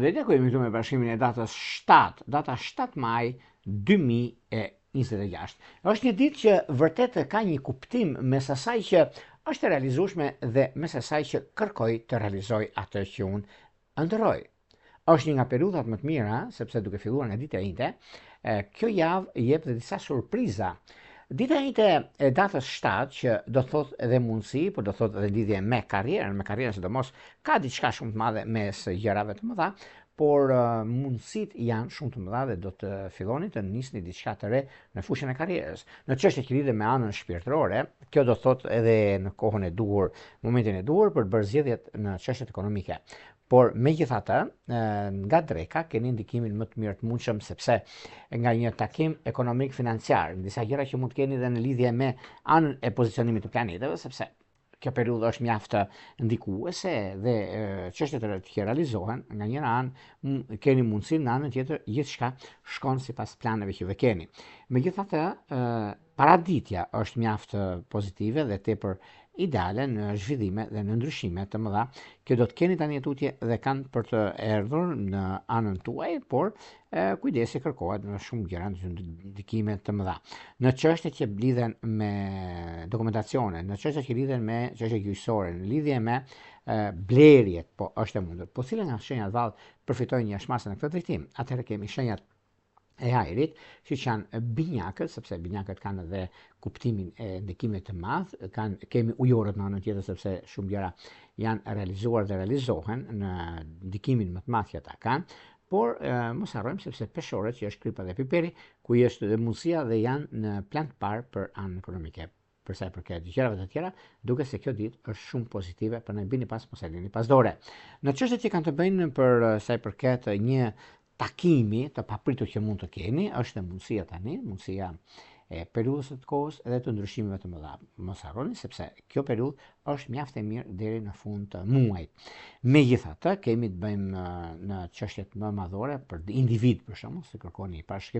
Përshëndetje, ku jemi këtu me bashkimin e datës 7, data 7 maj 2026. Është një ditë që vërtet ka një kuptim mes asaj që është e realizueshme dhe mes asaj që kërkoj të realizoj atë që unë ëndërroj. Është një nga periudhat më të mira, sepse duke filluar nga dita e njëjte, kjo javë jep dhe disa surpriza. Dita e njëjte e datës 7 që do thot edhe mundësi, por do thot edhe lidhje me karrierën sidomos ka diçka shumë të madhe mes gjërave të mëdha, por mundësit janë shumë të mëdha dhe do të filloni të nisni diçka të re në fushën e karrierës. Në çështje që lidhen me anën shpirtërore, kjo do thot edhe në kohën e duhur, momentin e duhur për të bërë zgjedhjet në çështjet ekonomike. Por megjithatë, nga dreka keni ndikimin më të mirë të mundshëm sepse nga një takim ekonomik financiar, disa gjëra që mund të keni dhe në lidhje me anën e pozicionimit të planeteve, sepse kjo periudhë është mjaft ndikuese dhe çështjet që realizohen nga njëra anë keni mundësinë, në anën tjetër gjithçka shkon sipas planeve që keni. Megjithatë, paraditja është mjaft pozitive dhe tepër ideale në zhvillime dhe në ndryshime të mëdha që do të keni tani tutje dhe kanë për të erdhur në anën tuaj, por kujdesi kërkohet në shumë gjëra, në ndikime të mëdha. Në çështjet që lidhen me dokumentacione, në çështjet që lidhen me çështje gjyqësore, në lidhje me blerjet, po është e mundur. Po cilat nga shenjat vallë përfitojnë jashtë në këtë drejtim? Atëherë kemi shenjat e ajrit, siç janë binjakët, sepse binjakët kanë edhe kuptimin e ndikimit të madh, kemi ujorët në anën tjetër sepse shumë gjëra janë realizuar dhe realizohen në ndikimin më të madh që ata kanë, por mos harrojmë sepse peshorët që është kripa dhe piperi, ku është dhe mundësia dhe janë në plan të parë për anën ekonomike. Për sa i përket gjërave të tjera, duket se kjo ditë është shumë pozitive, për ne bini pas mos e lini pas dore. Në çështjet që kanë të bëjnë për sa i përket një takimi të papritur që mund të keni, është mundësia tani, mundësia e periudhës të kohës edhe të ndryshimeve të mëdha. Mos harroni sepse kjo periudhë është mjaft e mirë deri në fund të muajit. Megjithatë, kemi të bëjmë në çështjet më madhore për individ për shembull, se kërkoni parashkrim